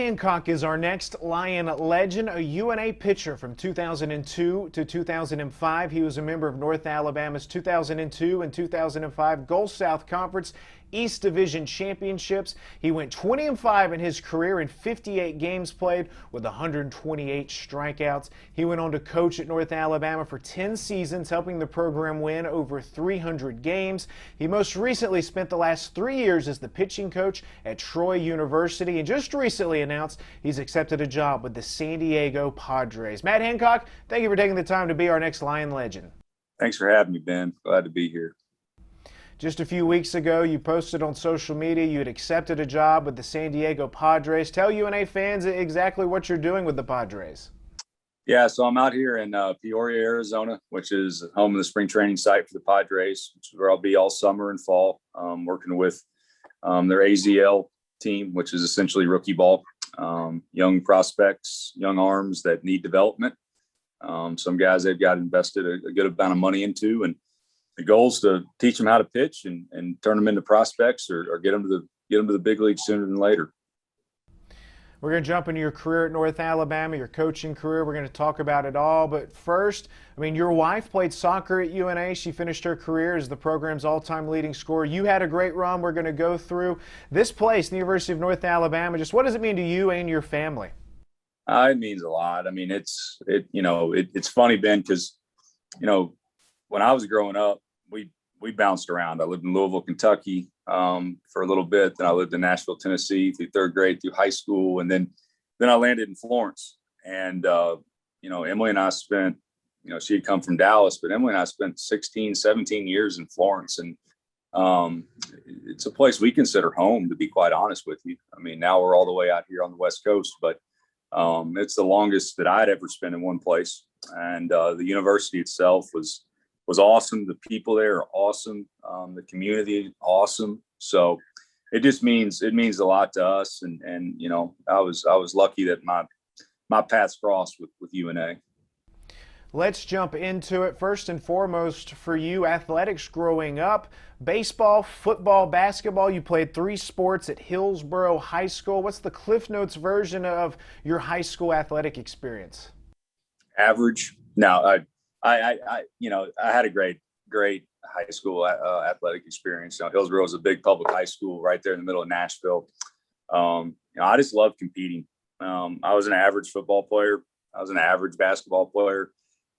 Hancock is our next Lion legend, a UNA pitcher from 2002 to 2005. He was a member of North Alabama's 2002 and 2005 Gulf South Conference East Division Championships. He went 20-5 in his career in 58 games played with 128 strikeouts. He went on to coach at North Alabama for 10 seasons, helping the program win over 300 games. He most recently spent the last 3 years as the pitching coach at Troy University and just recently announced he's accepted a job with the San Diego Padres. Matt Hancock, thank you for taking the time to be our next Lion legend. Thanks for having me, Ben. Glad to be here. Just a few weeks ago, you posted on social media you had accepted a job with the San Diego Padres. Tell UNA fans exactly what you're doing with the Padres. Yeah, so I'm out here in Peoria, Arizona, which is home of the spring training site for the Padres, which is where I'll be all summer and fall, working with their AZL team, which is essentially rookie ball, young prospects, young arms that need development. Some guys they've got invested a good amount of money into, and the goal is to teach them how to pitch and turn them into prospects or get them to the big leagues sooner than later. We're going to jump into your career at North Alabama, your coaching career. We're going to talk about it all. But first, your wife played soccer at UNA. She finished her career as the program's all-time leading scorer. You had a great run. We're going to go through this place, the University of North Alabama. Just what does it mean to you and your family? It means a lot. It's funny, Ben, because when I was growing up, we bounced around. I lived in Louisville, Kentucky for a little bit. Then I lived in Nashville, Tennessee through third grade, through high school. And then I landed in Florence. And, Emily and I spent, she had come from Dallas, but Emily and I spent 16, 17 years in Florence. And it's a place we consider home, to be quite honest with you. Now we're all the way out here on the West Coast, but it's the longest that I'd ever spent in one place. And the university itself was awesome. The people there are awesome. The community, awesome. So it means a lot to us. And I was lucky that my paths crossed with UNA. Let's jump into it. First and foremost, for you, athletics growing up, baseball, football, basketball. You played 3 sports at Hillsborough High School. What's the Cliff Notes version of your high school athletic experience? Average. No, I had a great high school athletic experience. Hillsborough is a big public high school right there in the middle of Nashville. I just loved competing. I was an average football player. I was an average basketball player.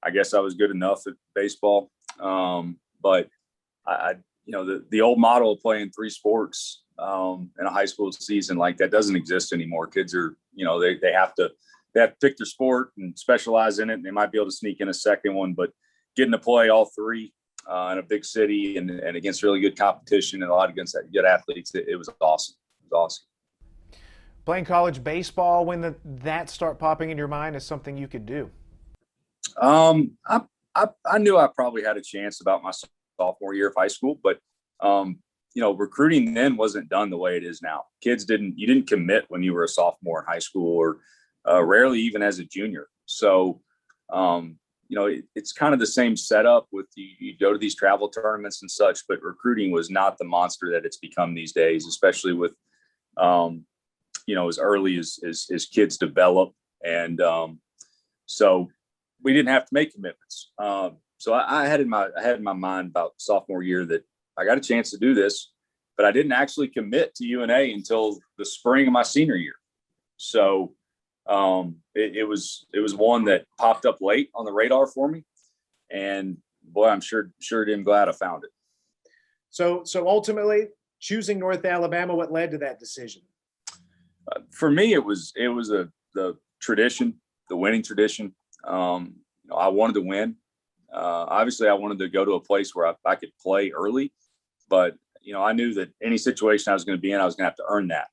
I guess I was good enough at baseball. But the old model of playing 3 sports in a high school season like that doesn't exist anymore. Kids are, they have to pick their sport and specialize in it. And they might be able to sneak in a second one, but getting to play all 3 in a big city and against really good competition and a lot against good athletes, it was awesome. It was awesome. Playing college baseball, when did that start popping in your mind as something you could do? I knew I probably had a chance about my sophomore year of high school, but recruiting then wasn't done the way it is now. You didn't commit when you were a sophomore in high school or rarely even as a junior. So, it's kind of the same setup with you go to these travel tournaments and such, but recruiting was not the monster that it's become these days, especially with, as early as kids develop. And so we didn't have to make commitments. So I had in my mind about sophomore year that I got a chance to do this, but I didn't actually commit to UNA until the spring of my senior year. So it was one that popped up late on the radar for me, and boy, I'm sure damn glad I found it. So ultimately, choosing North Alabama, what led to that decision? For me, it was the tradition, the winning tradition. I wanted to win. Obviously, I wanted to go to a place where I could play early, but I knew that any situation I was going to be in, I was going to have to earn that.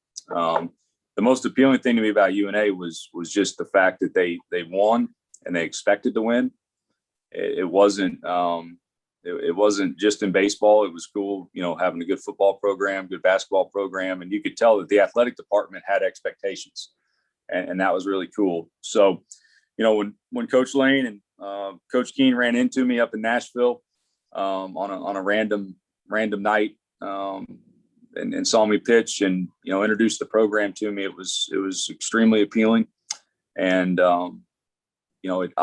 The most appealing thing to me about UNA was just the fact that they won and they expected to win. It wasn't just in baseball. It was cool, having a good football program, good basketball program, and you could tell that the athletic department had expectations, and that was really cool. So, when Coach Lane and Coach Keene ran into me up in Nashville on a random night, and saw me pitch and, introduced the program to me. It was extremely appealing. And, I'll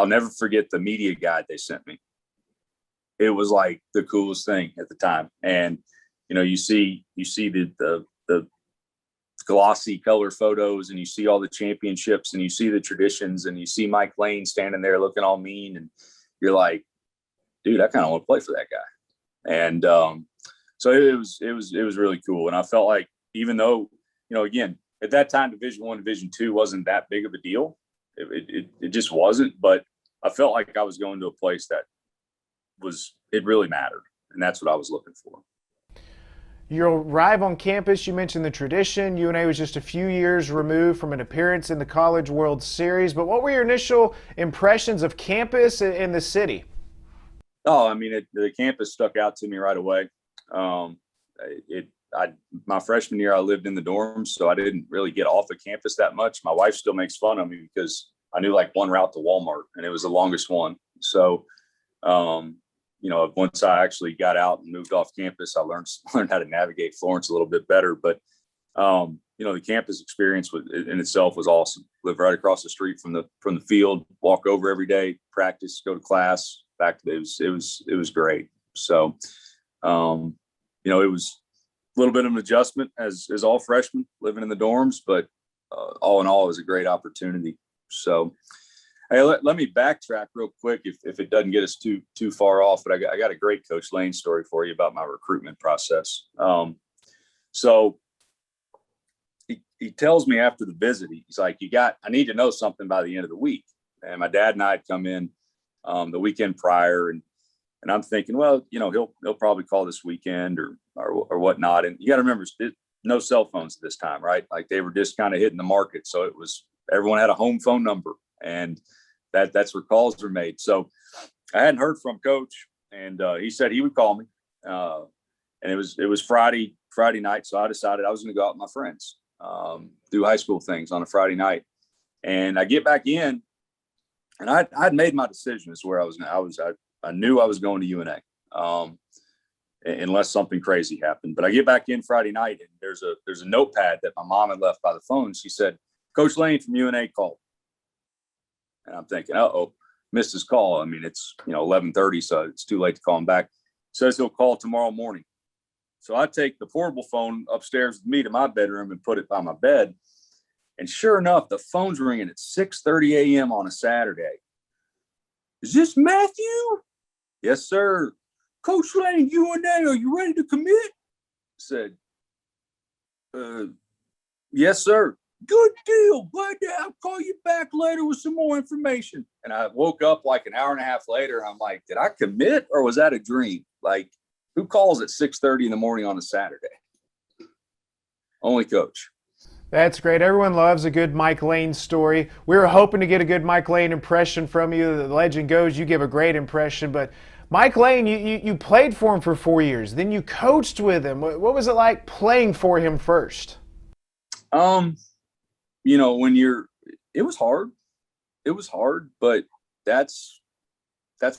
never forget the media guide they sent me. It was like the coolest thing at the time. And, you see the glossy color photos, and you see all the championships, and you see the traditions, and you see Mike Lane standing there looking all mean. And you're like, dude, I kind of want to play for that guy. And, so it was really cool. And I felt like, even though, again, at that time, Division I, Division II wasn't that big of a deal. It just wasn't. But I felt like I was going to a place that it really mattered. And that's what I was looking for. You'll arrive on campus. You mentioned the tradition. UNA was just a few years removed from an appearance in the College World Series. But what were your initial impressions of campus and the city? Oh, I mean, the campus stuck out to me right away. My freshman year, I lived in the dorms, so I didn't really get off of campus that much. My wife still makes fun of me because I knew like one route to Walmart, and it was the longest one. So, once I actually got out and moved off campus, I learned how to navigate Florence a little bit better. But, the campus experience in itself was awesome. Live right across the street from the field, walk over every day, practice, go to class, back to it was great. So, it was a little bit of an adjustment as all freshmen living in the dorms, but all in all, it was a great opportunity. So, hey, let me backtrack real quick if it doesn't get us too far off. But I got a great Coach Lane story for you about my recruitment process. So he tells me after the visit, he's like, I need to know something by the end of the week. And my dad and I had come in the weekend prior, and I'm thinking, well, he'll probably call this weekend or whatnot. And you got to remember, no cell phones at this time, right? Like they were just kind of hitting the market. So everyone had a home phone number, and that's where calls were made. So I hadn't heard from Coach, and he said he would call me. And it was Friday night. So I decided I was going to go out with my friends, do high school things on a Friday night. And I get back in, and I'd made my decision as where I was. I knew I was going to UNA, unless something crazy happened. But I get back in Friday night, and there's a notepad that my mom had left by the phone. She said, "Coach Lane from UNA called." And I'm thinking, uh-oh, missed his call. I mean, it's 11:30, so it's too late to call him back. Says he'll call tomorrow morning. So I take the portable phone upstairs with me to my bedroom and put it by my bed. And sure enough, the phone's ringing at 6:30 a.m. on a Saturday. "Is this Matthew?" "Yes, sir." "Coach Lane, UNA, are you ready to commit?" I said, "Yes, sir." "Good deal. Glad to I'll call you back later with some more information." And I woke up like an hour and a half later. I'm like, did I commit, or was that a dream? Like, who calls at 6:30 in the morning on a Saturday? Only Coach. That's great. Everyone loves a good Mike Lane story. We were hoping to get a good Mike Lane impression from you. The legend goes you give a great impression. But Mike Lane, you played for him for 4 years. Then you coached with him. What was it like playing for him first? It was hard. It was hard, but that's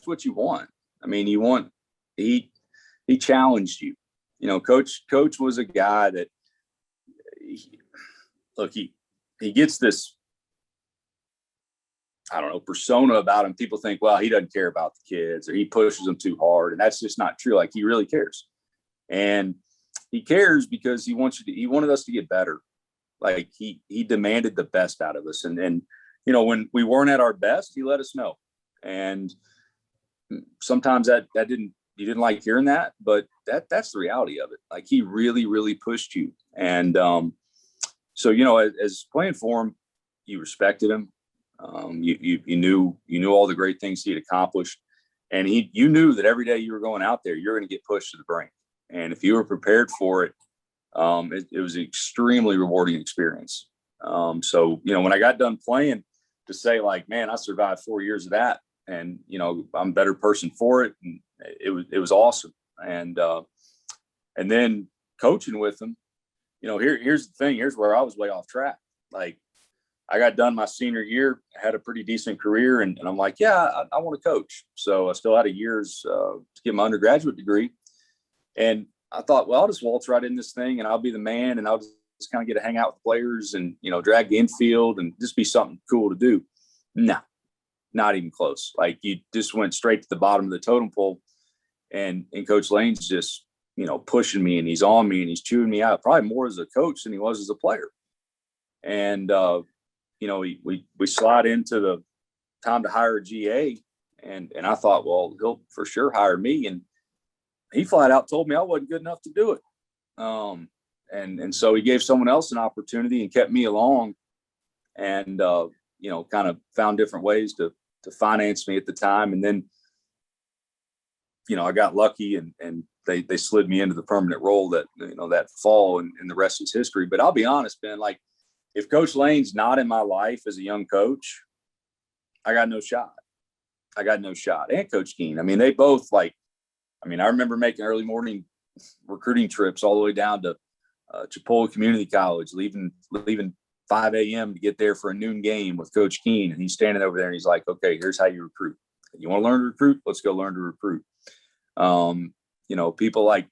what you want. I mean, he challenged you. Coach was a guy that he gets this, I don't know, persona about him. People think, well, he doesn't care about the kids, or he pushes them too hard. And that's just not true. Like, he really cares. And he cares because he wanted us to get better. Like, he demanded the best out of us. And when we weren't at our best, he let us know. And sometimes you didn't like hearing that, but that's the reality of it. Like, he really, really pushed you. And, so, as playing for him, you respected him. You knew all the great things he had accomplished, and you knew that every day you were going out there, you're going to get pushed to the brink. And if you were prepared for it, it was an extremely rewarding experience. So, when I got done playing, to say like, man, I survived 4 years of that, and, I'm a better person for it. And it was awesome. And then coaching with him, here's the thing. Here's where I was way off track. Like, I got done my senior year, had a pretty decent career, and I'm like, yeah, I want to coach. So I still had a year's to get my undergraduate degree. And I thought, well, I'll just waltz right in this thing and I'll be the man and I'll just kind of get to hang out with players and, drag the infield and just be something cool to do. No, not even close. Like, you just went straight to the bottom of the totem pole, and Coach Lane's just, pushing me, and he's on me and he's chewing me out, probably more as a coach than he was as a player. And, we slide into the time to hire a GA, and I thought, well, he'll for sure hire me. And he flat out told me I wasn't good enough to do it. And so he gave someone else an opportunity and kept me along, and, kind of found different ways to finance me at the time. And then, I got lucky, and they slid me into the permanent role that fall, and the rest is history. But I'll be honest, Ben, like, if Coach Lane's not in my life as a young coach, I got no shot. And Coach Keene. I mean, they both, I remember making early morning recruiting trips all the way down to Chipola Community College, leaving 5 a.m. to get there for a noon game with Coach Keene. And he's standing over there and he's like, okay, here's how you recruit. You want to learn to recruit? Let's go learn to recruit. People like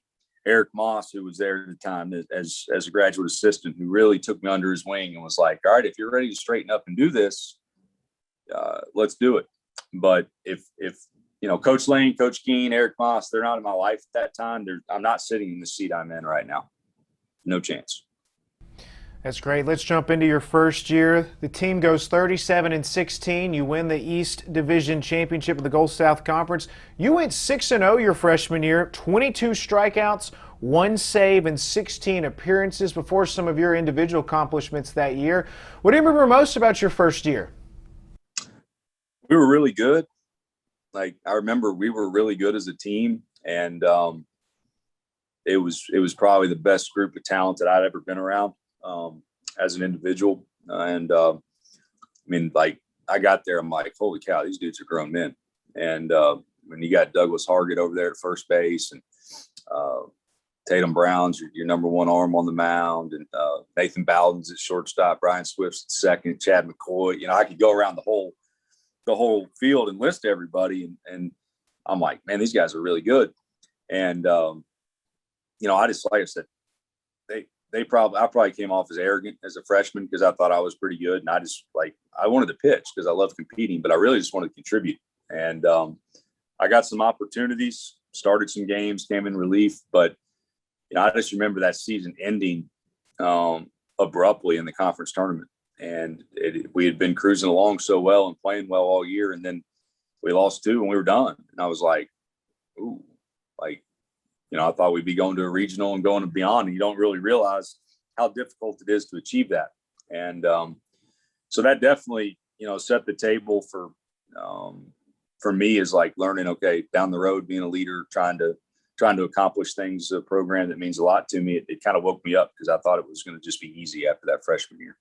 Eric Moss, who was there at the time as a graduate assistant, who really took me under his wing and was like, all right, if you're ready to straighten up and do this, let's do it. But if Coach Lane, Coach Keene, Eric Moss, they're not in my life at that time, I'm not sitting in the seat I'm in right now. No chance. That's great. Let's jump into your first year. The team goes 37-16. You win the East Division Championship of the Gulf South Conference. You went 6-0 your freshman year, 22 strikeouts, 1 save, and 16 appearances before some of your individual accomplishments that year. What do you remember most about your first year? We were really good. I remember we were really good as a team, and it was probably the best group of talent that I'd ever been around. As an individual. And I got there, I'm like, holy cow, these dudes are grown men. And when you got Douglas Hargett over there at first base, and Tatum Brown's your number one arm on the mound, and Nathan Bowden's at shortstop, Brian Swift's at second, Chad McCoy, I could go around the whole field and list everybody. And I'm like, man, these guys are really good. And, I just, like I said, I probably came off as arrogant as a freshman because I thought I was pretty good. And I wanted to pitch because I love competing, but I really just wanted to contribute. And I got some opportunities, started some games, came in relief, but I just remember that season ending abruptly in the conference tournament. And we had been cruising along so well and playing well all year. And then we lost 2 and we were done. And I was like, ooh, I thought we'd be going to a regional and going to beyond, and you don't really realize how difficult it is to achieve that. And so that definitely, set the table for me, is like learning, okay, down the road, being a leader, trying to accomplish things, a program that means a lot to me. It kind of woke me up because I thought it was going to just be easy after that freshman year.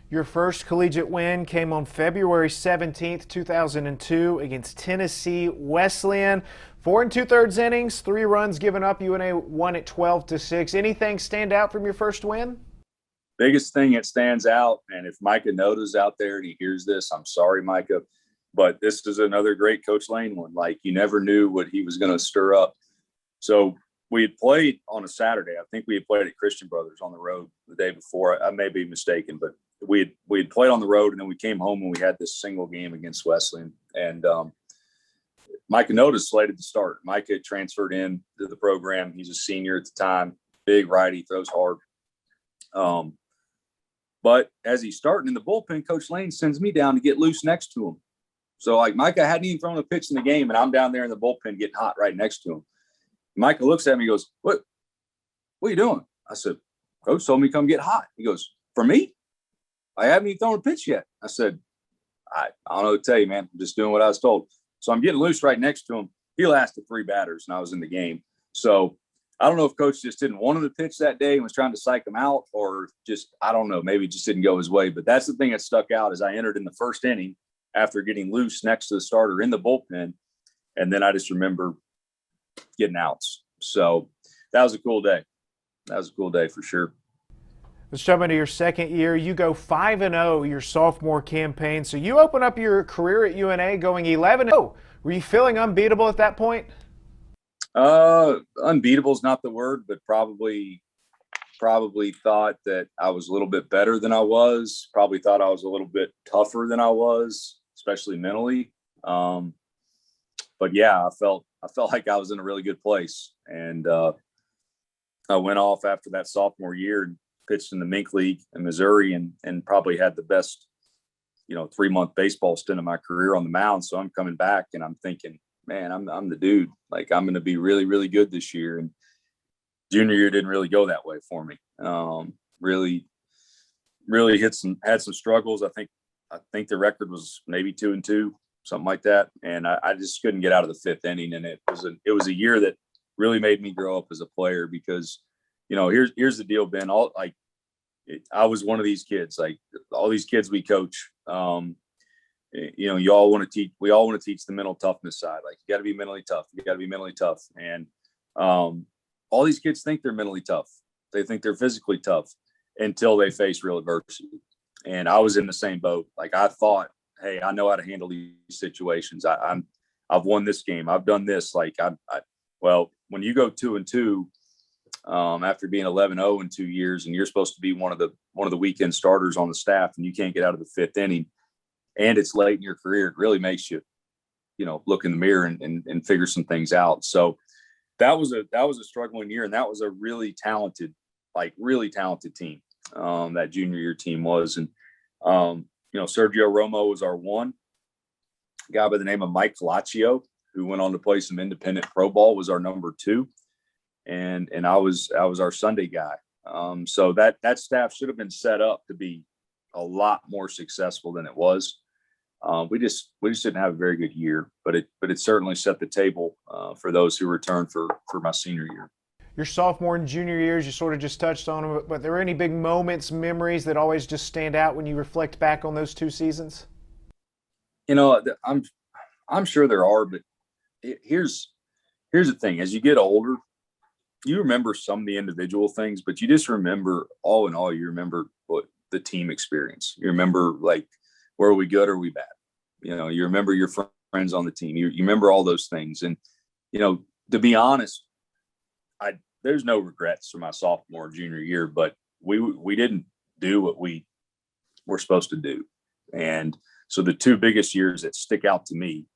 Your first collegiate win came on February 17th, 2002 against Tennessee Wesleyan. 4 2/3 innings, 3 runs given up. UNA won at 12-6. Anything stand out from your first win? Biggest thing that stands out, and if Micah Noda's out there and he hears this, I'm sorry, Micah, but this is another great Coach Lane one. You never knew what he was going to stir up. So we had played on a Saturday. I think we had played at Christian Brothers on the road the day before. I may be mistaken, but we had played on the road, and then we came home and we had this single game against Wesleyan. And Micah Noda's slated to start. Micah transferred in to the program. He's a senior at the time, big righty, throws hard. But as he's starting in the bullpen, Coach Lane sends me down to get loose next to him. So Micah hadn't even thrown a pitch in the game, and I'm down there in the bullpen getting hot right next to him. Micah looks at me and goes, what are you doing? I said, Coach told me to come get hot. He goes, for me? I haven't even thrown a pitch yet. I said, I don't know what to tell you, man. I'm just doing what I was told. So I'm getting loose right next to him. He lasted 3 batters, and I was in the game. So I don't know if Coach just didn't want him to pitch that day and was trying to psych him out, or just, I don't know, maybe it just didn't go his way. But that's the thing that stuck out, as I entered in the first inning after getting loose next to the starter in the bullpen. And then I just remember getting outs. So that was a cool day. That was a cool day for sure. Let's jump into your second year. You go 5-0 your sophomore campaign. So you open up your career at UNA going 11-0. Were you feeling unbeatable at that point? Unbeatable is not the word, but probably thought that I was a little bit better than I was. Probably thought I was a little bit tougher than I was, especially mentally. But yeah, I felt like I was in a really good place, and I went off after that sophomore year and pitched in the Mink League in Missouri, and probably had the best 3-month baseball stint of my career on the mound. So I'm coming back and I'm thinking, man, I'm the dude. Like, I'm going to be really, really good this year. And junior year didn't really go that way for me. Really, really had some struggles. I think the record was maybe 2-2, something like that. And I just couldn't get out of the fifth inning. And it was a year that really made me grow up as a player, because, here's the deal, Ben. I was one of these kids, like all these kids we coach. We all want to teach the mental toughness side. Like, you got to be mentally tough. You got to be mentally tough. And all these kids think they're mentally tough. They think they're physically tough until they face real adversity. And I was in the same boat. Like, I thought, hey, I know how to handle these situations. I've won this game. I've done this. Like, well, when you go 2-2, after being 11-0 in 2 years, and you're supposed to be one of the weekend starters on the staff, and you can't get out of the fifth inning, and it's late in your career, it really makes you, look in the mirror and figure some things out. So that was a struggling year, and that was a really talented team. That junior year team was, and Sergio Romo was our one. A guy by the name of Mike Calaccio, who went on to play some independent pro ball, was our number 2. And I was our Sunday guy. So that staff should have been set up to be a lot more successful than it was. We just didn't have a very good year, but it certainly set the table for those who returned for my senior year. Your sophomore and junior years, you sort of just touched on them, but there are any big moments, memories that always just stand out when you reflect back on those 2 seasons? I'm sure there are, but here's the thing: as you get older, you remember some of the individual things, but you just remember, all in all, you remember what the team experience. You remember, like, were we good or are we bad? You remember your friends on the team. You remember all those things. And, to be honest, there's no regrets for my sophomore and junior year, but we didn't do what we were supposed to do. And so the 2 biggest years that stick out to me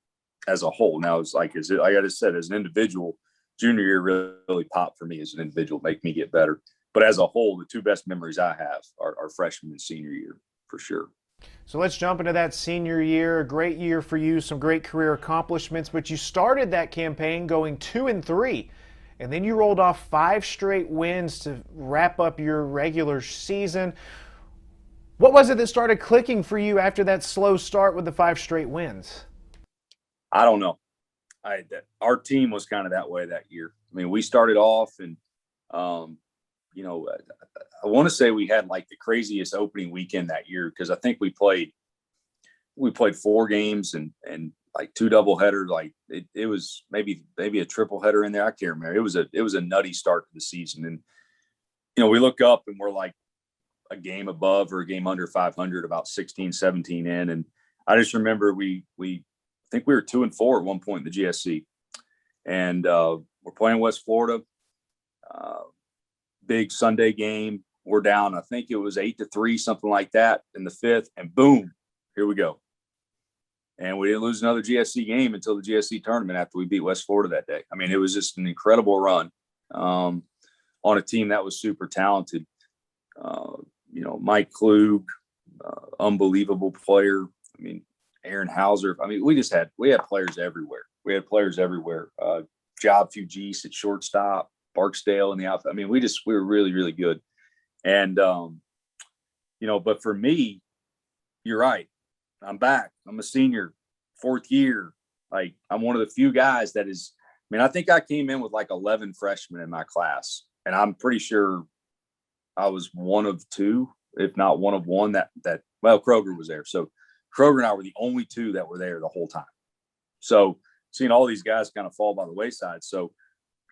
as a whole, now, it's like, like I just said, as an individual, junior year really popped for me as an individual, make me get better. But as a whole, the 2 best memories I have are freshman and senior year, for sure. So let's jump into that senior year. A great year for you, some great career accomplishments, but you started that campaign going 2-3, and then you rolled off 5 straight wins to wrap up your regular season. What was it that started clicking for you after that slow start with the 5 straight wins? I don't know. Our team was kind of that way that year. I mean, we started off, and I want to say we had like the craziest opening weekend that year, because I think we played 4 games and like 2 doubleheaders. Like, it was maybe a triple header in there. I can't remember. It was a nutty start to the season, and we look up and we're like a game above or a game under 500, about 16, 17 in, and I just remember we think we were 2-4 at one point in the GSC, and we're playing West Florida. Big Sunday game. We're down, I think it was 8-3, something like that, in the 5th, and boom, here we go. And we didn't lose another GSC game until the GSC tournament after we beat West Florida that day. I mean, it was just an incredible run on a team that was super talented. Mike Klug, unbelievable player. I mean, Aaron Hauser. I mean, we had players everywhere. Job Fugis at shortstop, Barksdale in the outfield. I mean, we were really, really good. And, but for me, you're right. I'm back. I'm a senior, 4th year. Like, I'm one of the few guys that is, I mean, I think I came in with like 11 freshmen in my class, and I'm pretty sure I was one of 2, if not one of 1 that Kroger was there. So Kroger and I were the only 2 that were there the whole time. So seeing all these guys kind of fall by the wayside. So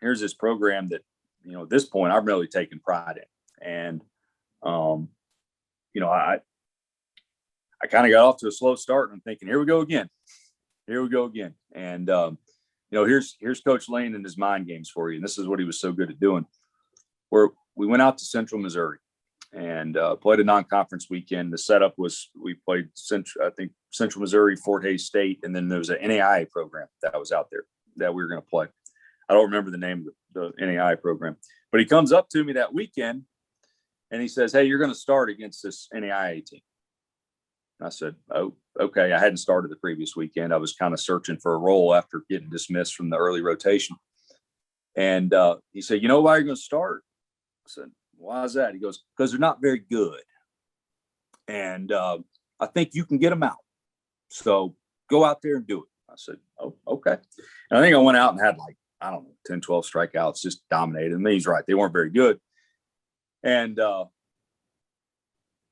here's this program that, at this point, I'm really taking pride in. And, I kind of got off to a slow start, and I'm thinking, here we go again. And, here's Coach Lane and his mind games for you. And this is what he was so good at doing. Where we went out to Central Missouri and played a non-conference weekend. The setup was we played Central Missouri, Fort Hays State, and then there was an NAIA program that was out there that we were going to play. I don't remember the name of the NAIA program, but he comes up to me that weekend and he says, "Hey, you're going to start against this NAIA team." And I said, "Oh, okay." I hadn't started the previous weekend. I was kind of searching for a role after getting dismissed from the early rotation. And he said, "You know why you're going to start?" I said, "Why is that?" He goes, "Because they're not very good. And I think you can get them out. So go out there and do it." I said, "Oh, okay." And I think I went out and had 10, 12 strikeouts, just dominated. And he's right. They weren't very good. And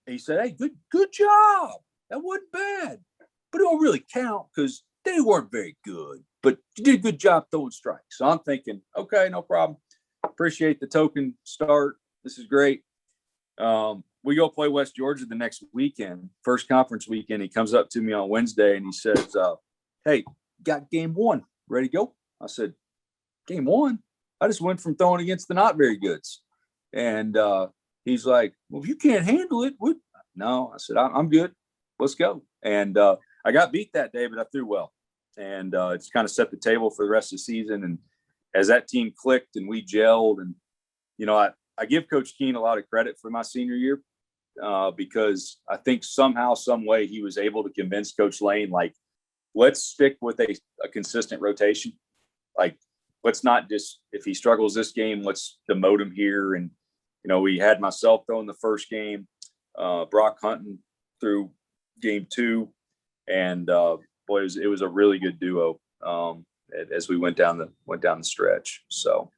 he said, "Hey, good job. That wasn't bad. But it don't really count because they weren't very good. But you did a good job throwing strikes." So I'm thinking, okay, no problem. Appreciate the token start. This is great. We go play West Georgia the next weekend, first conference weekend. He comes up to me on Wednesday and he says, "Hey, got game one. Ready to go?" I said, "Game one? I just went from throwing against the not very goods." And he's like, "Well, if you can't handle it, what?" No, I said, I'm good. Let's go. And I got beat that day, but I threw well. And it's kind of set the table for the rest of the season. And as that team clicked and we gelled, and, I give Coach Keene a lot of credit for my senior year because I think somehow, some way he was able to convince Coach Lane, let's stick with a consistent rotation. Let's not just, if he struggles this game, let's demote him here. And, we had myself throwing the first game, Brock Hunton through game two. And boy, it was a really good duo as we went down the stretch. So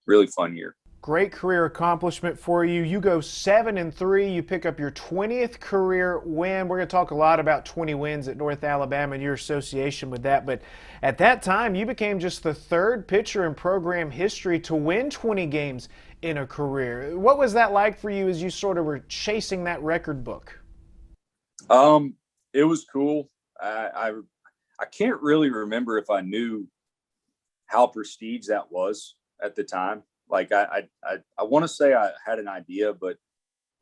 really fun year. Great career accomplishment for you. You go 7-3. You pick up your 20th career win. We're going to talk a lot about 20 wins at North Alabama and your association with that. But at that time, you became just the third pitcher in program history to win 20 games in a career. What was that like for you as you sort of were chasing that record book? It was cool. I can't really remember if I knew how prestige that was at the time. I want to say I had an idea, but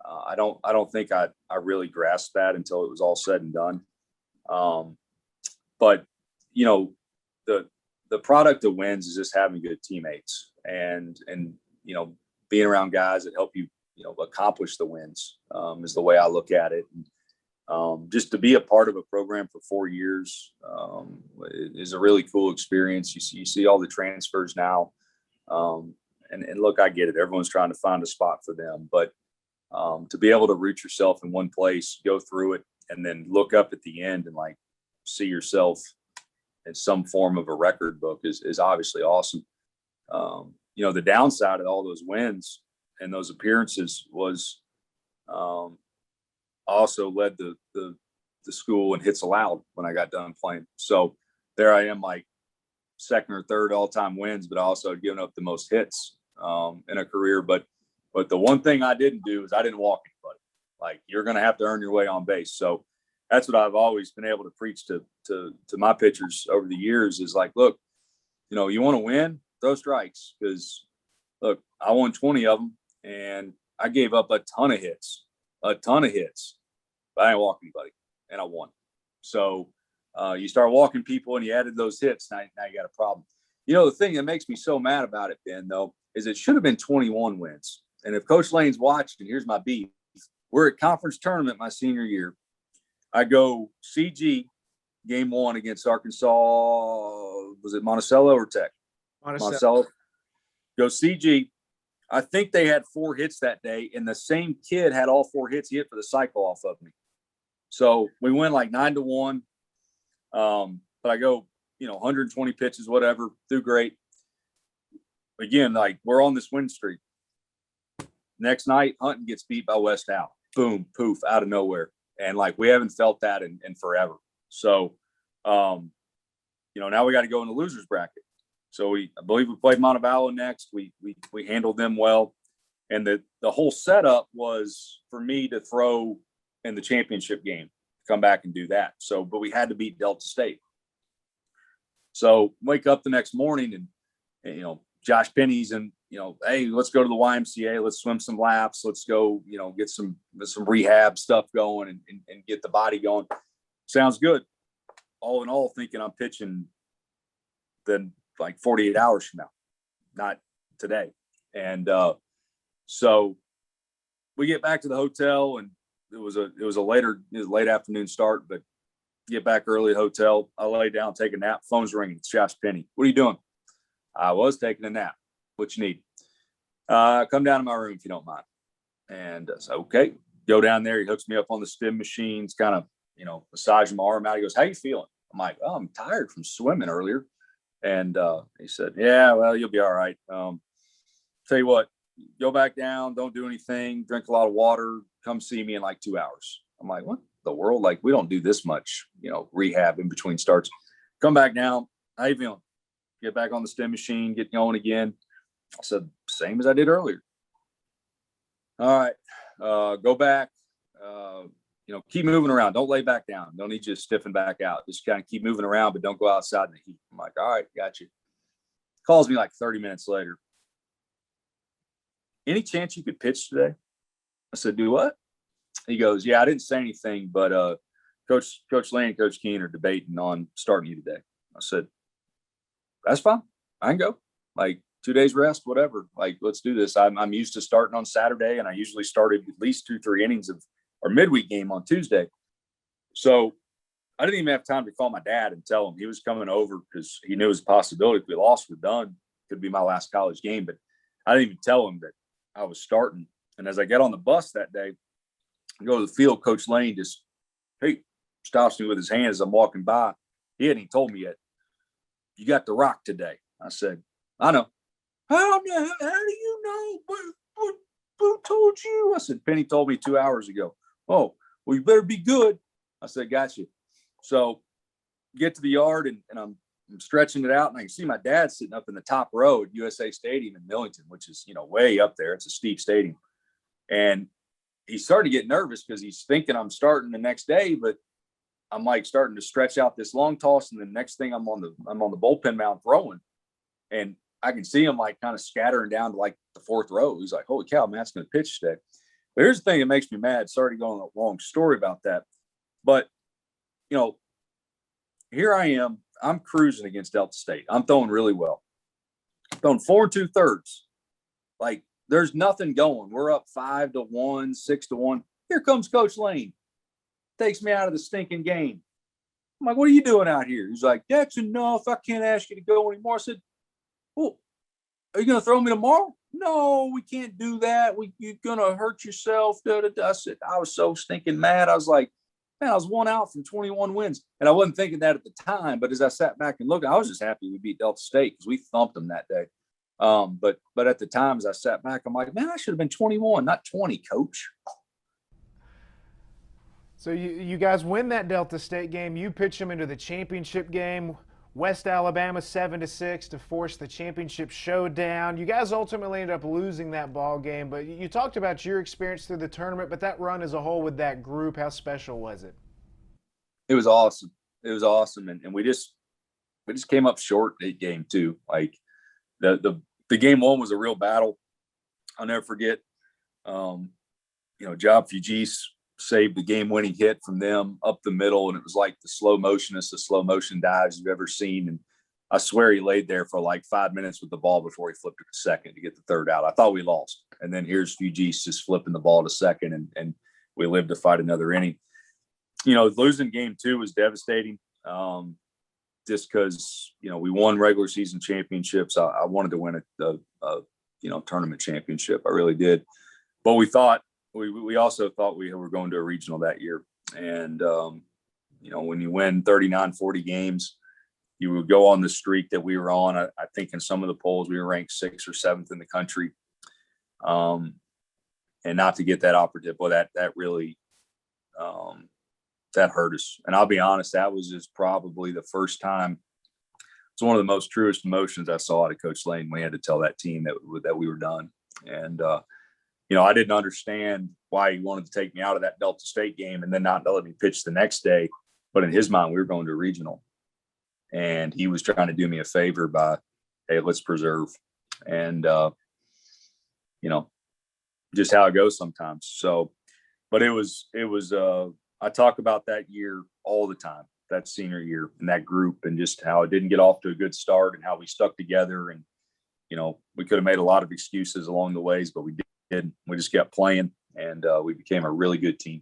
I don't think I really grasped that until it was all said and done. But the product of wins is just having good teammates and being around guys that help you accomplish the wins is the way I look at it. And, just to be a part of a program for 4 years is a really cool experience. You see all the transfers now. And look, I get it. Everyone's trying to find a spot for them, but to be able to root yourself in one place, go through it, and then look up at the end and see yourself in some form of a record book is obviously awesome. The downside of all those wins and those appearances was also led the school in hits allowed when I got done playing. So there I am, second or third all-time wins, but I also had given up the most hits in a career. But the one thing I didn't do is I didn't walk anybody. You're going to have to earn your way on base. So that's what I've always been able to preach to my pitchers over the years is look, you want to win, throw strikes, because look, I won 20 of them and I gave up a ton of hits, but I didn't walk anybody and I won. So you start walking people and you added those hits. Now you got a problem. The thing that makes me so mad about it, Ben, though, is it should have been 21 wins. And if Coach Lane's watching, here's my beef. We're at conference tournament my senior year. I go CG game one against Arkansas. Was it Monticello or Tech? Monticello. Go CG. I think they had 4 hits that day, and the same kid had all 4 hits. He hit for the cycle off of me. So we win 9-1. But I go, 120 pitches, whatever, threw great. Again, we're on this win streak. Next night, Hunton gets beat by West Al. Boom, poof, out of nowhere. And we haven't felt that in forever. So, now we got to go in the losers bracket. So I believe we played Montevallo next. We handled them well. And the whole setup was for me to throw in the championship game, come back and do that. So, but we had to beat Delta State. So wake up the next morning and Josh Penny's and, hey, let's go to the YMCA. Let's swim some laps. Let's go, get some rehab stuff going and get the body going. Sounds good. All in all, thinking I'm pitching then like 48 hours from now, not today. And so we get back to the hotel, and it was a late afternoon start, but get back early at the hotel. I lay down, take a nap. Phone's ringing. It's Josh Penny. What are you doing? I was taking a nap. What you need? Come down to my room if you don't mind. And so, okay, go down there. He hooks me up on the stim machines, kind of, massaging my arm out. He goes, how you feeling? I'm like, oh, I'm tired from swimming earlier. And he said, yeah, well, you'll be all right. Tell you what, go back down. Don't do anything. Drink a lot of water. Come see me in like 2 hours. I'm like, what the world? Like, we don't do this much, rehab in between starts. Come back down. How you feeling? Get back on the stim machine, get going again. I said, same as I did earlier. All right, go back, keep moving around. Don't lay back down. Don't need you to stiffen back out. Just kind of keep moving around, but don't go outside in the heat. I'm like, all right, got you. Calls me like 30 minutes later. Any chance you could pitch today? I said, do what? He goes, yeah, I didn't say anything, but Coach Lane and Coach Keene are debating on starting you today. I said, that's fine. I can go. Like 2 days rest, whatever. Like, let's do this. I'm used to starting on Saturday, and I usually started at least 2-3 innings of our midweek game on Tuesday. So I didn't even have time to call my dad and tell him he was coming over because he knew it was a possibility. If we lost, we're done. Could be my last college game. But I didn't even tell him that I was starting. And as I get on the bus that day, I go to the field, Coach Lane just, hey, stops me with his hand as I'm walking by. He hadn't even told me yet. You got the rock today. I said, I know. How do you know? Who told you? I said, Penny told me 2 hours ago. Oh, well, you better be good. I said, got you. So get to the yard, and I'm stretching it out, and I can see my dad sitting up in the top row at USA Stadium in Millington, which is, way up there. It's a steep stadium. And he's starting to get nervous because he's thinking I'm starting the next day, but I'm like starting to stretch out this long toss, and the next thing I'm on the bullpen mound throwing, and I can see him like kind of scattering down to like the fourth row. He's like, holy cow, Matt's going to pitch today. But here's the thing that makes me mad. Sorry to go on a long story about that. But, here I am. I'm cruising against Delta State. I'm throwing really well. I'm throwing 4 2/3. Like, there's nothing going. We're up 5-1, 6-1. Here comes Coach Lane. Takes me out of the stinking game. I'm like, what are you doing out here? He's like, that's enough. I can't ask you to go anymore. I said, well, are you going to throw me tomorrow? No, we can't do that. You're going to hurt yourself. I said, I was so stinking mad. I was like, man, I was 1 out from 21 wins. And I wasn't thinking that at the time. But as I sat back and looked, I was just happy we beat Delta State because we thumped them that day. But at the time, as I sat back, I'm like, man, I should have been 21, not 20, coach. So you guys win that Delta State game. You pitch them into the championship game. West Alabama 7-6 to force the championship showdown. You guys ultimately ended up losing that ball game, but you talked about your experience through the tournament, but that run as a whole with that group, how special was it? It was awesome. It was awesome. And we just came up short in game two. Like the game one was a real battle. I'll never forget, Job Fugis saved the game-winning hit from them up the middle, and it was like the slow motion dives you've ever seen. And I swear he laid there for like 5 minutes with the ball before he flipped it to second to get the third out. I thought we lost, and then here's Fugis just flipping the ball to second, and we lived to fight another inning. Losing game two was devastating, just because we won regular season championships. I wanted to win a tournament championship. I really did, but we also thought we were going to a regional that year. And, when you win 39, 40 games, you would go on the streak that we were on. I think in some of the polls, we were ranked 6th or 7th in the country. And not to get that opportunity, well, that really, that hurt us. And I'll be honest, that was just probably the first time. It's one of the most truest emotions I saw out of Coach Lane. We had to tell that team that we were done. And, I didn't understand why he wanted to take me out of that Delta State game and then not let me pitch the next day. But in his mind, we were going to a regional. and he was trying to do me a favor by, hey, let's preserve. And, just how it goes sometimes. So, but I talk about that year all the time, that senior year and that group, and just how it didn't get off to a good start and how we stuck together. And, we could have made a lot of excuses along the ways, but we did. We just kept playing, and we became a really good team.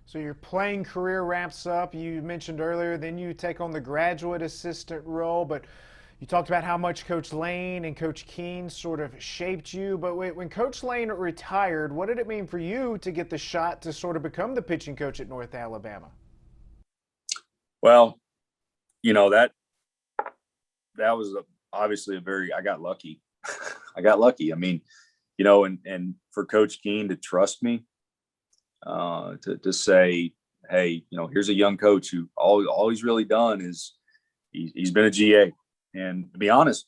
So your playing career wraps up. You mentioned earlier, then you take on the graduate assistant role, but you talked about how much Coach Lane and Coach Keene sort of shaped you. But when Coach Lane retired, what did it mean for you to get the shot to sort of become the pitching coach at North Alabama? Well, that was obviously I got lucky. I got lucky. I mean, and for Coach Keene to trust me, to say, hey, here's a young coach who all he's really done is he's been a GA. And to be honest,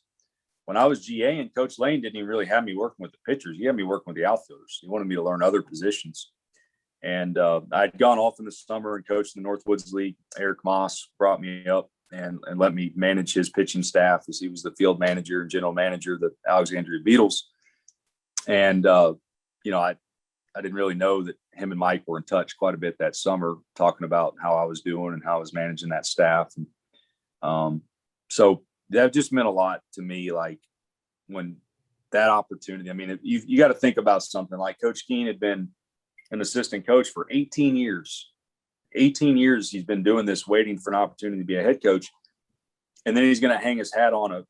when I was GA and Coach Lane didn't even really have me working with the pitchers, he had me working with the outfielders. He wanted me to learn other positions. And I'd gone off in the summer and coached the Northwoods League. Eric Moss brought me up and let me manage his pitching staff, as he was the field manager and general manager of the Alexandria Beatles. And, I didn't really know that him and Mike were in touch quite a bit that summer, talking about how I was doing and how I was managing that staff. And so that just meant a lot to me. Like, when that opportunity, I mean, you got to think about something like Coach Keene had been an assistant coach for 18 years. 18 years he's been doing this, waiting for an opportunity to be a head coach. And then he's going to hang his hat on a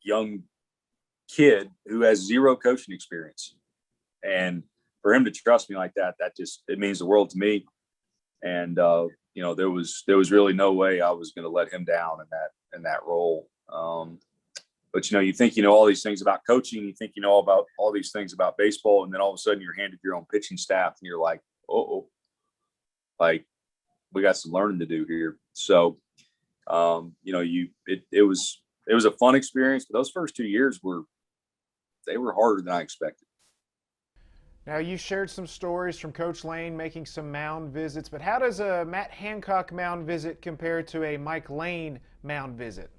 young kid who has zero coaching experience. And for him to trust me like that, it means the world to me. And, there was really no way I was going to let him down in that role. But, you think all these things about coaching, you think about all these things about baseball, and then all of a sudden you're handed your own pitching staff and you're like, like, we got some learning to do here. So, it was a fun experience, but those first 2 years were harder than I expected. Now, you shared some stories from Coach Lane making some mound visits, but how does a Matt Hancock mound visit compare to a Mike Lane mound visit?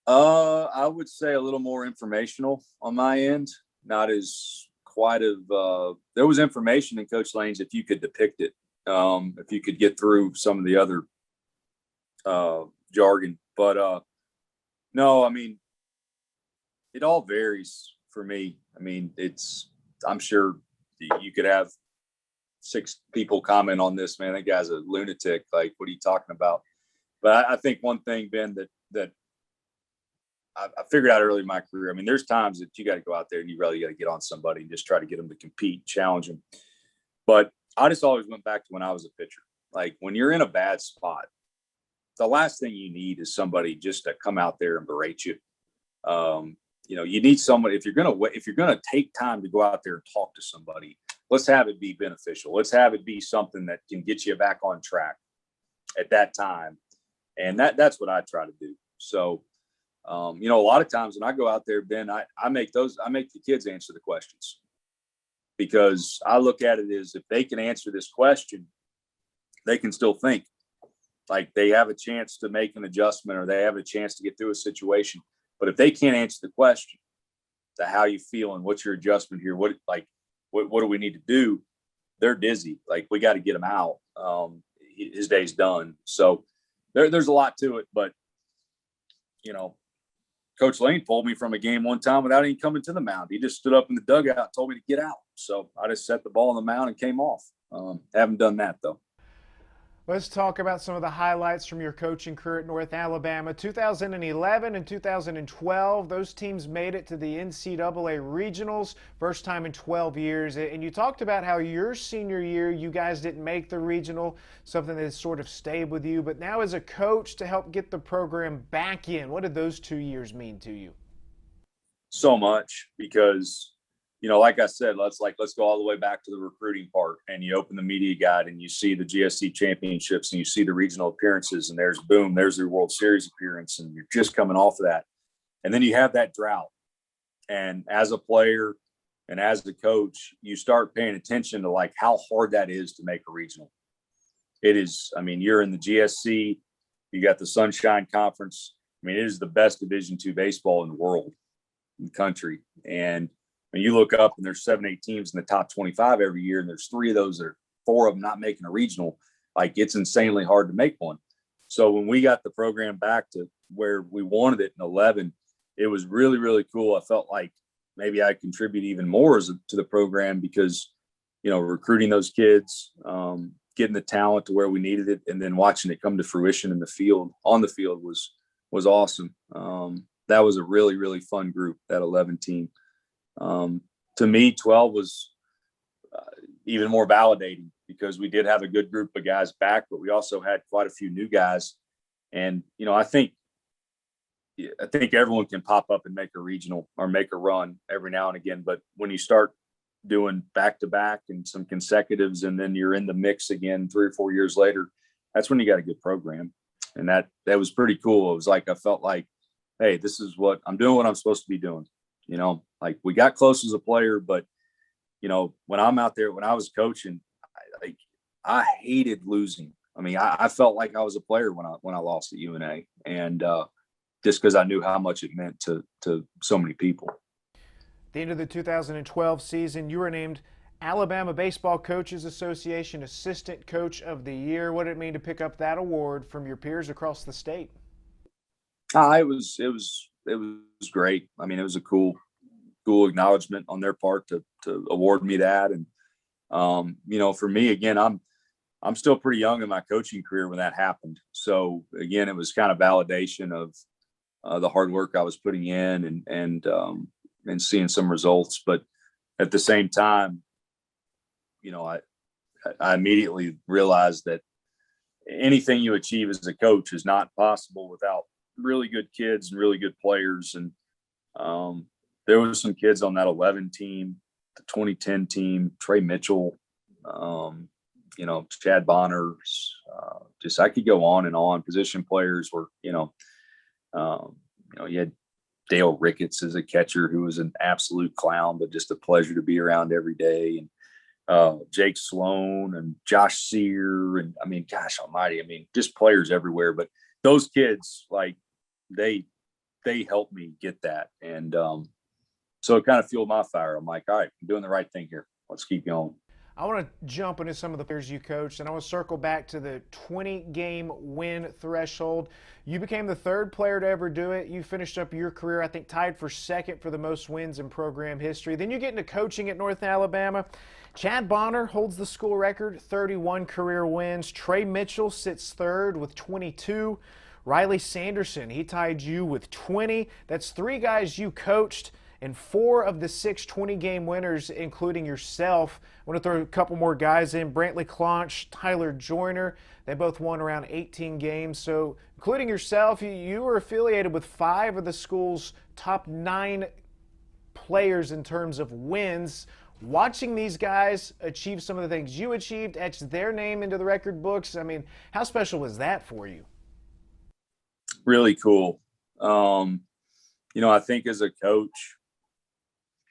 I would say a little more informational on my end. Not as quite there was information in Coach Lane's if you could depict it, if you could get through some of the other jargon. But no, I mean, it all varies for me. I mean, I'm sure you could have 6 people comment on this, man, that guy's a lunatic. Like, what are you talking about? But I think one thing, Ben, that I figured out early in my career, I mean, there's times that you got to go out there and you really got to get on somebody and just try to get them to compete, challenge them. But I just always went back to when I was a pitcher. Like, when you're in a bad spot, the last thing you need is somebody just to come out there and berate you. You need somebody, if you're gonna take time to go out there and talk to somebody, let's have it be beneficial. Let's have it be something that can get you back on track at that time. And that's what I try to do. So, a lot of times when I go out there, Ben, I make the kids answer the questions, because I look at it as, if they can answer this question, they can still think. Like, they have a chance to make an adjustment, or they have a chance to get through a situation. But if they can't answer the question, to how you feeling, what's your adjustment here, what do we need to do, they're dizzy. Like, we got to get him out. His day's done. So there's a lot to it. But, Coach Lane pulled me from a game one time without even coming to the mound. He just stood up in the dugout and told me to get out. So I just set the ball on the mound and came off. Haven't done that, though. Let's talk about some of the highlights from your coaching career at North Alabama. 2011 and 2012, those teams made it to the NCAA regionals, first time in 12 years. And you talked about how your senior year, you guys didn't make the regional, something that sort of stayed with you. But now as a coach, to help get the program back in, what did those 2 years mean to you? So much, because like I said, let's go all the way back to the recruiting part, and you open the media guide and you see the GSC championships and you see the regional appearances, and there's their World Series appearance, and you're just coming off of that. And then you have that drought. And as a player and as the coach, you start paying attention to like how hard that is to make a regional. it is, I mean, you're in the GSC, you got the Sunshine Conference. I mean, it is the best Division II baseball in the world, in the country. And when you look up and there's 7, 8 teams in the top 25 every year, and there's 3 of those that are 4 of them not making a regional, like it's insanely hard to make one. So when we got the program back to where we wanted it in 11, it was really, really cool. I felt like maybe I contribute even more to the program because, you know, recruiting those kids, getting the talent to where we needed it, and then watching it come to fruition in the field, on the field was awesome. That was a really, really fun group, that 11 team. To me, 12 was even more validating because we did have a good group of guys back, but we also had quite a few new guys. And, you know, I think everyone can pop up and make a regional or make a run every now and again. But when you start doing back-to-back and some consecutives, and then you're in the mix again 3 or 4 years later, that's when you got a good program. And that was pretty cool. It was like, I felt like, hey, this is what I'm doing, what I'm supposed to be doing. You know, like we got close as a player, but you know, when I'm out there, when I was coaching, I hated losing. I mean, I felt like I was a player when I lost at UNA, and just because I knew how much it meant to so many people. At the end of the 2012 season, you were named Alabama Baseball Coaches Association Assistant Coach of the Year. What did it mean to pick up that award from your peers across the state? It was great. I mean, it was a cool acknowledgement on their part to award me that. And you know, for me, again, I'm still pretty young in my coaching career when that happened. So again, it was kind of validation of the hard work I was putting in and seeing some results. But at the same time, you know, I immediately realized that anything you achieve as a coach is not possible without really good kids and really good players. And there was some kids on that 11 team, the 2010 team, Trey Mitchell, you know, Chad Boughner, just I could go on and on. Position players were, you know, you had Dale Ricketts as a catcher who was an absolute clown, but just a pleasure to be around every day. And Jake Sloan and Josh Sear. And I mean, gosh almighty, I mean, just players everywhere. But those kids, like, they helped me get that. And so it kind of fueled my fire. I'm like, all right, I'm doing the right thing here. Let's keep going. I want to jump into some of the players you coached, and I want to circle back to the 20-game win threshold. You became the 3rd player to ever do it. You finished up your career, I think, tied for 2nd for the most wins in program history. Then you get into coaching at North Alabama. Chad Boughner holds the school record, 31 career wins. Trey Mitchell sits 3rd with 22. Riley Sanderson, he tied you with 20. That's 3 guys you coached, and 4 of the 6 20-game winners, including yourself. I want to throw a couple more guys in. Brantley Clonch, Tyler Joyner. They both won around 18 games. So, including yourself, you were affiliated with 5 of the school's top 9 players in terms of wins. Watching these guys achieve some of the things you achieved, etch their name into the record books. I mean, how special was that for you? Really cool. You know, I think as a coach,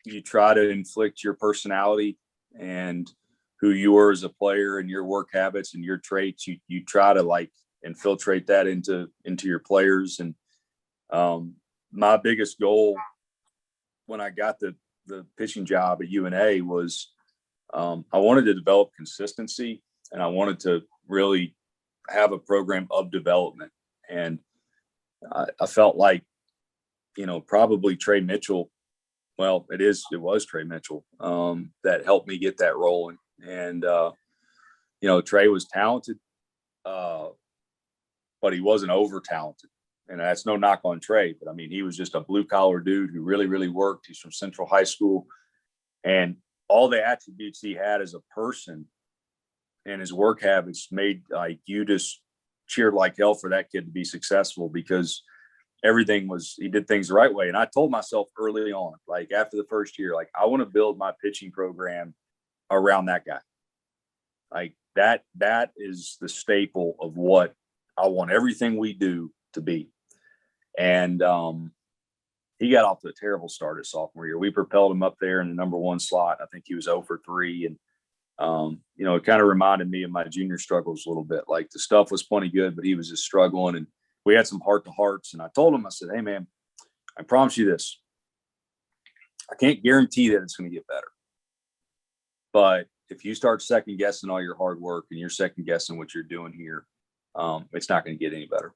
you try to inflict your personality and who you are as a player and your work habits and your traits. You try to like infiltrate that into your players. And my biggest goal when I got the pitching job at UNA was I wanted to develop consistency, and I wanted to really have a program of development. And I felt like, you know, probably Trey Mitchell. Well, it was Trey Mitchell that helped me get that rolling. And, you know, Trey was talented, but he wasn't over talented. And that's no knock on Trey, but I mean, he was just a blue collar dude who really, really worked. He's from Central High School, and all the attributes he had as a person and his work habits made like you just cheered like hell for that kid to be successful, because he did things the right way. And I told myself early on, like after the first year, like I want to build my pitching program around that guy. Like that is the staple of what I want everything we do to be. And he got off to a terrible start his sophomore year. We propelled him up there in the number 1 slot. I think he was 0 for 3. And It kind of reminded me of my junior struggles a little bit. Like the stuff was plenty good, but he was just struggling. And we had some heart to hearts. And I told him, I said, hey, man, I promise you this. I can't guarantee that it's going to get better. But if you start second guessing all your hard work and you're second guessing what you're doing here, it's not going to get any better.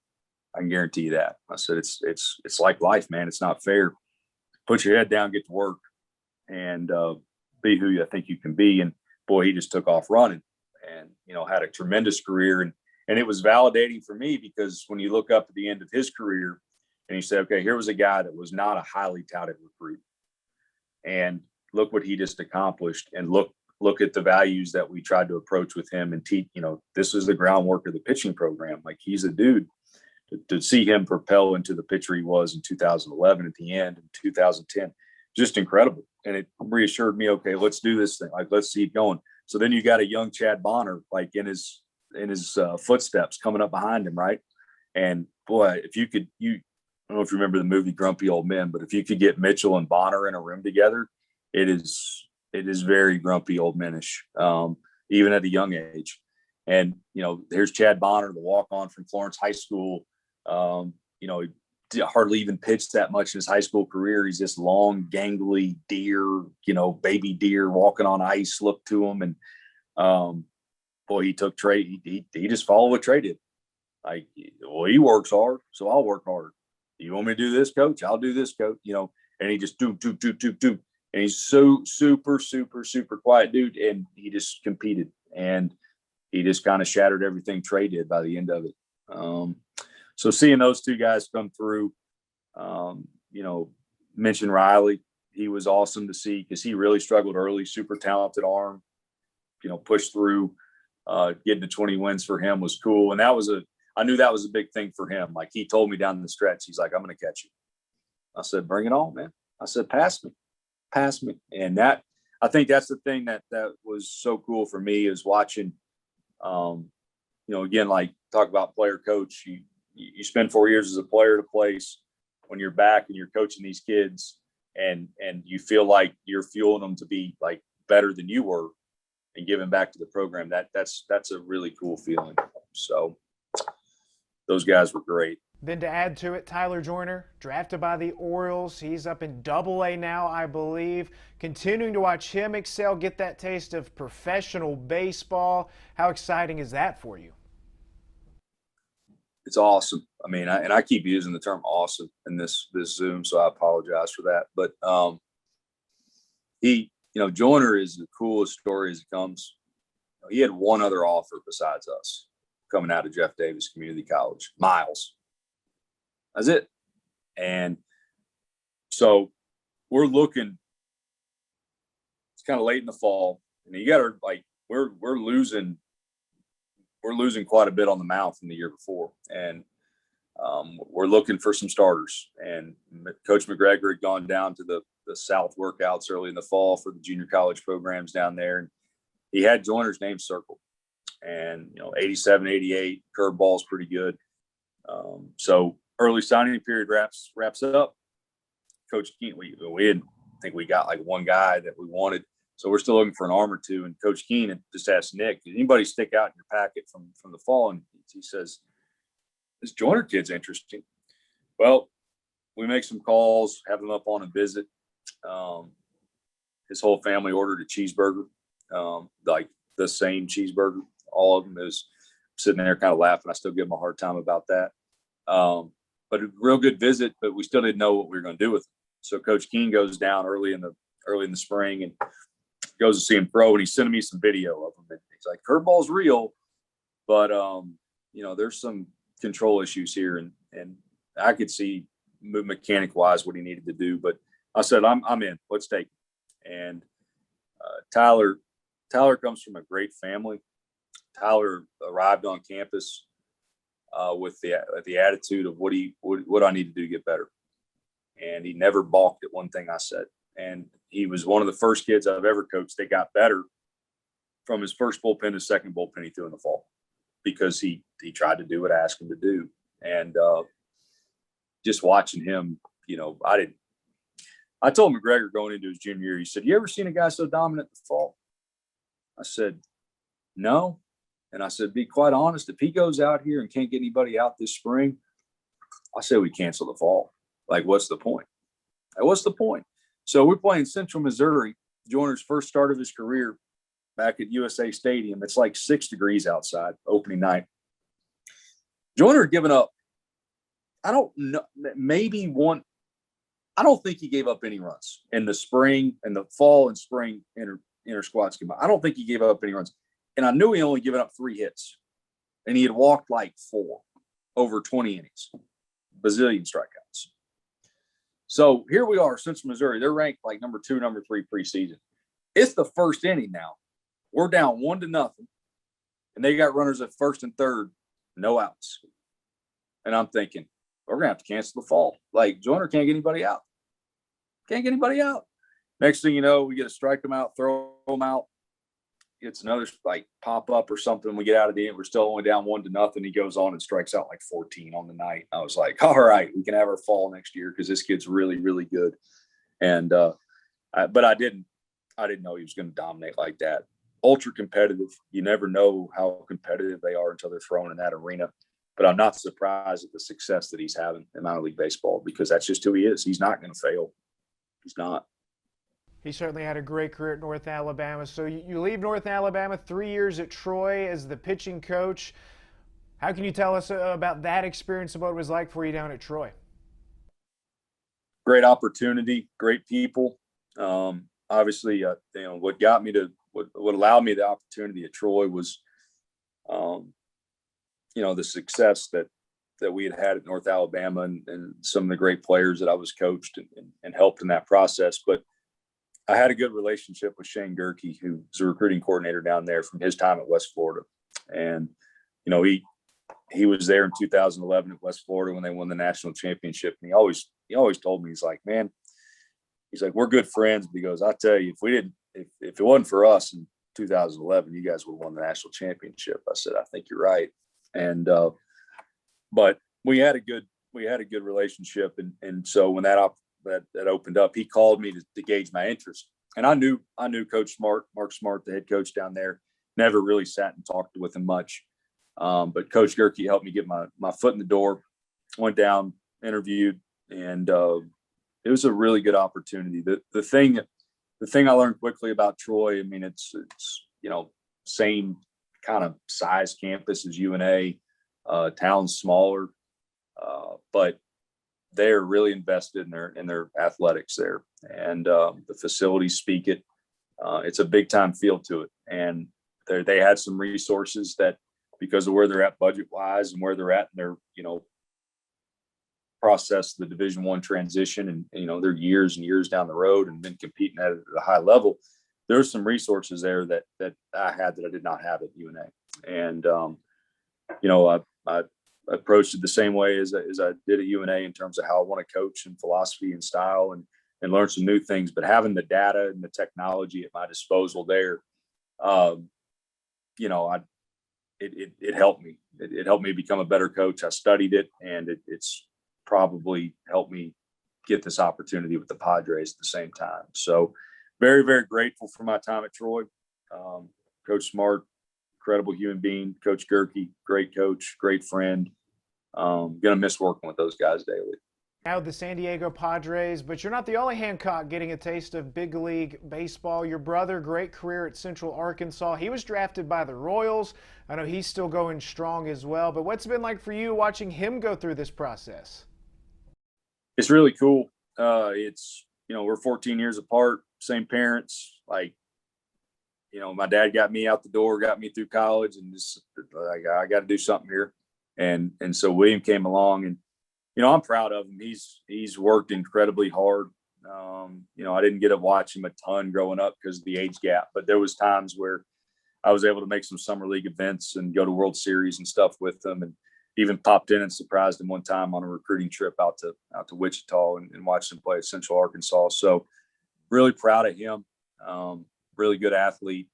I can guarantee you that. I said, it's like life, man. It's not fair. Put your head down, get to work, and be who you think you can be. And boy, he just took off running and, had a tremendous career. And it was validating for me because when you look up at the end of his career and you say, okay, here was a guy that was not a highly touted recruit. And look what he just accomplished, and look at the values that we tried to approach with him and teach. This is the groundwork of the pitching program. Like, he's a dude to see him propel into the pitcher he was in 2011 at the end, in 2010, just incredible. And it reassured me, okay, let's do this thing. Like, let's see it going. So then you got a young Chad Boughner, like in his footsteps coming up behind him. Right. And boy, if you could, I don't know if you remember the movie Grumpy Old Men, but if you could get Mitchell and Boughner in a room together, it is very Grumpy Old Menish, even at a young age. And, there's Chad Boughner, the walk-on from Florence High School. He hardly even pitched that much in his high school career. He's this long, gangly deer, baby deer walking on ice, look to him. And boy, he took Trey. He just followed what Trey did. Like, well, he works hard, so I'll work hard. You want me to do this, coach? I'll do this, coach. And he just do. And he's so super, super, super quiet dude. And he just competed, and he just kind of shattered everything Trey did by the end of it. So seeing those two guys come through, mention Riley, he was awesome to see because he really struggled early, super talented arm, pushed through, getting to 20 wins for him was cool. And I knew that was a big thing for him. Like, he told me down the stretch, he's like, I'm going to catch you. I said, bring it on, man. I said, pass me. And I think that's the thing that was so cool for me, is watching, again, like, talk about player coach, you spend 4 years as a player at a place, when you're back and you're coaching these kids and you feel like you're fueling them to be like better than you were and giving back to the program. That's a really cool feeling. So those guys were great. Then to add to it, Tyler Joyner, drafted by the Orioles. He's up in Double-A now, I believe. Continuing to watch him excel, get that taste of professional baseball. How exciting is that for you? It's awesome. I mean, I keep using the term awesome in this Zoom, so I apologize for that. But Joyner is the coolest story as it comes. He had one other offer besides us coming out of Jeff Davis Community College, Miles. That's it. And so we're looking, it's kind of late in the fall, and you got to, like, we're losing quite a bit on the mound from the year before. And we're looking for some starters. And Coach McGregor had gone down to the South workouts early in the fall for the junior college programs down there. And he had Joyner's name circled. And, 87, 88, curveball's pretty good. So early signing period wraps up. Coach Keenan, we didn't think we got like one guy that we wanted. So we're still looking for an arm or two. And Coach Keenan just asked Nick, did anybody stick out in your packet from the fall? And he says, this Joyner kid's interesting. Well, we make some calls, have him up on a visit. His whole family ordered a cheeseburger, like the same cheeseburger. All of them. Is sitting there kind of laughing. I still give him a hard time about that. But a real good visit, but we still didn't know what we were going to do with him. So Coach Keen goes down early in the spring and goes to see him throw, and he's sending me some video of him. And he's like, curveball's real, but there's some control issues here, and I could see mechanic wise what he needed to do. But I said, I'm in. Let's take it. And Tyler comes from a great family. Tyler arrived on campus with the attitude of what I need to do to get better, and he never balked at one thing I said. And he was one of the first kids I've ever coached that got better from his first bullpen to second bullpen he threw in the fall, because he tried to do what I asked him to do. And just watching him, I told McGregor going into his junior year, he said, you ever seen a guy so dominant in the fall? I said, no. And I said, be quite honest, if he goes out here and can't get anybody out this spring, I say we cancel the fall. Like, what's the point? Like, what's the point? So we're playing Central Missouri, Joyner's first start of his career back at USA Stadium. It's like 6 degrees outside opening night. Joyner had given up, I don't know, maybe one. I don't think he gave up any runs in the spring and the fall and spring inter squad scheme. I don't think he gave up any runs. And I knew he only given up 3 hits. And he had walked like 4 over 20 innings, bazillion strikeouts. So here we are, Central Missouri. They're ranked like number 2, number 3 preseason. It's the first inning now. We're down 1-0. And they got runners at first and third, no outs. And I'm thinking, we're going to have to cancel the fall. Like, Joyner can't get anybody out. Can't get anybody out. Next thing you know, we get to strike them out, throw them out. It's another like pop up or something. We get out of the end. We're still only down 1-0. He goes on and strikes out like 14 on the night. I was like, all right, we can have our fall next year because this kid's really, really good. And but I didn't know he was going to dominate like that. Ultra competitive. You never know how competitive they are until they're thrown in that arena. But I'm not surprised at the success that he's having in minor league baseball because that's just who he is. He's not going to fail. He's not. He certainly had a great career at North Alabama. So you leave North Alabama, 3 years at Troy as the pitching coach. How can you tell us about that experience and what it was like for you down at Troy? Great opportunity, great people. Obviously, what got me to what allowed me the opportunity at Troy was, the success that we had at North Alabama and some of the great players that I was coached and helped in that process. But I had a good relationship with Shane Gerke, who's a recruiting coordinator down there from his time at West Florida. And, he was there in 2011 at West Florida when they won the national championship. And he always told me, he's like, man, he's like, we're good friends. But he goes, I tell you, if it wasn't for us in 2011, you guys would have won the national championship. I said, I think you're right. And, but we had a good relationship. And so when that opened up, he called me to gauge my interest. And I knew Coach Mark Smart, the head coach down there. Never really sat and talked with him much. But Coach Gerke helped me get my foot in the door, went down, interviewed, and it was a really good opportunity. The thing I learned quickly about Troy, I mean, it's same kind of size campus as UNA, town's smaller, but they're really invested in their athletics there, and the facilities speak it. It's a big time feel to it, and they had some resources that, because of where they're at budget wise and where they're at in their process, the Division I transition, and they're years and years down the road and been competing at a high level. There's some resources there that I had that I did not have at UNA, and I approached it the same way as I did at UNA in terms of how I want to coach and philosophy and style and learn some new things. But having the data and the technology at my disposal there, it helped me. It helped me become a better coach. I studied it, and it's probably helped me get this opportunity with the Padres at the same time. So very, very grateful for my time at Troy. Coach Smart, incredible human being. Coach Gerke, great coach, great friend. Going to miss working with those guys daily. Now the San Diego Padres, but you're not the only Hancock getting a taste of big league baseball. Your brother, great career at Central Arkansas. He was drafted by the Royals. I know he's still going strong as well, but what's it been like for you watching him go through this process? It's really cool. We're 14 years apart, same parents. Like, my dad got me out the door, got me through college, and just like, I got to do something here. And so William came along, and I'm proud of him. He's worked incredibly hard. I didn't get to watch him a ton growing up because of the age gap, but there was times where I was able to make some summer league events and go to World Series and stuff with him, and even popped in and surprised him one time on a recruiting trip out to Wichita and watched him play at Central Arkansas. So really proud of him. Really good athlete.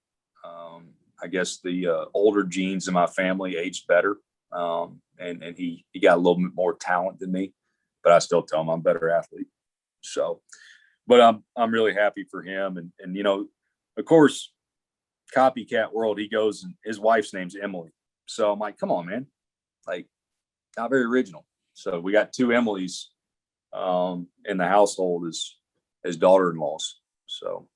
I guess the older genes in my family aged better. And he got a little bit more talent than me, but I still tell him I'm a better athlete. So, but I'm really happy for him. And of course, copycat world, he goes and his wife's name's Emily. So I'm like, come on, man, like not very original. So we got two Emilys in the household as daughter-in-laws. So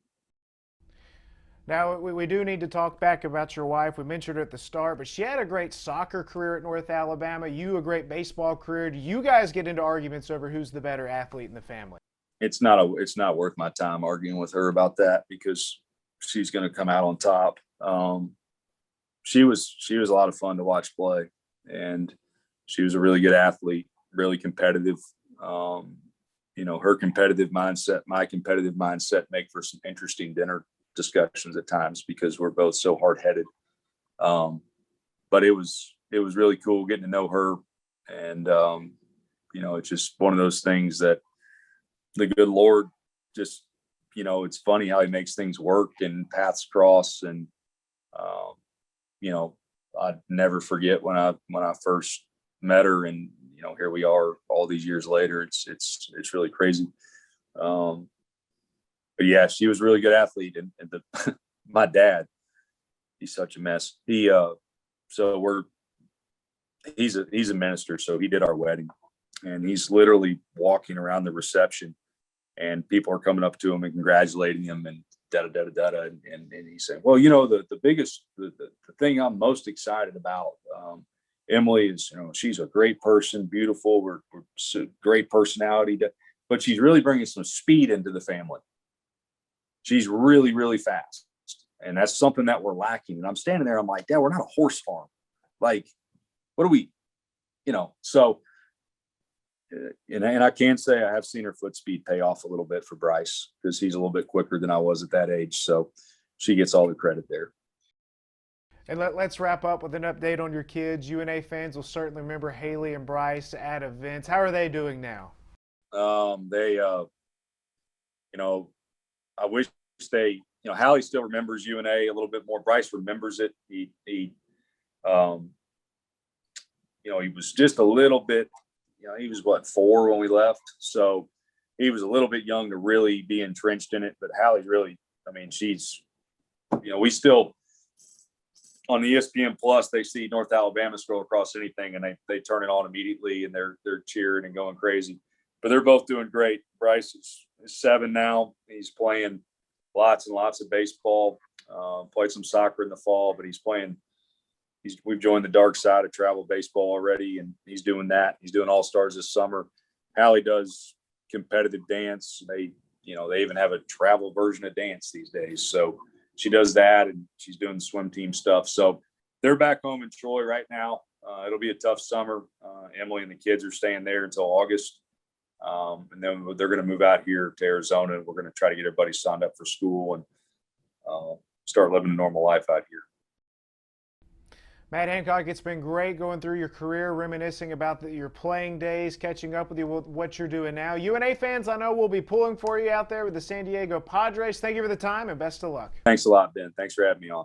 Now, we do need to talk back about your wife. We mentioned her at the start, but she had a great soccer career at North Alabama. You a great baseball career. Do you guys get into arguments over who's the better athlete in the family? it's not worth my time arguing with her about that because she's going to come out on top. She was a lot of fun to watch play, and she was a really good athlete, really competitive. Her competitive mindset, my competitive mindset make for some interesting dinner discussions at times because we're both so hard-headed. But it was really cool getting to know her, and it's just one of those things that the good Lord just, it's funny how he makes things work and paths cross. And I'd never forget when I first met her, and here we are all these years later. It's really crazy. But yeah, she was a really good athlete, and my dad, he's such a mess. He's a minister, so he did our wedding, and he's literally walking around the reception, and people are coming up to him and congratulating him and and he's saying, well, the biggest the thing I'm most excited about, Emily, is she's a great person, beautiful, we're great personality, but she's really bringing some speed into the family. She's really, really fast. And that's something that we're lacking. And I'm standing there, I'm like, Dad, we're not a horse farm. Like, what are we, so, and I can say I have seen her foot speed pay off a little bit for Bryce because he's a little bit quicker than I was at that age. So she gets all the credit there. And let's wrap up with an update on your kids. UNA fans will certainly remember Haley and Bryce at events. How are they doing now? I wish Hallie still remembers UNA a little bit more. Bryce remembers it. He was just a little bit, he was 4 when we left. So he was a little bit young to really be entrenched in it, but Hallie's really, she's, we still, on the ESPN Plus, they see North Alabama scroll across anything and they turn it on immediately and they're cheering and going crazy. But they're both doing great. Bryce is 7 now. He's playing lots and lots of baseball. Played some soccer in the fall, but we've joined the dark side of travel baseball already, and he's doing that. He's doing all-stars this summer. Hallie does competitive dance. They even have a travel version of dance these days. So she does that, and she's doing the swim team stuff. So they're back home in Troy right now. It'll be a tough summer. Emily and the kids are staying there until August. And then they're going to move out here to Arizona, and we're going to try to get everybody signed up for school and start living a normal life out here. Matt Hancock, it's been great going through your career, reminiscing about your playing days, catching up with you with what you're doing now. UNA fans, I know, will be pulling for you out there with the San Diego Padres. Thank you for the time, and best of luck. Thanks a lot, Ben. Thanks for having me on.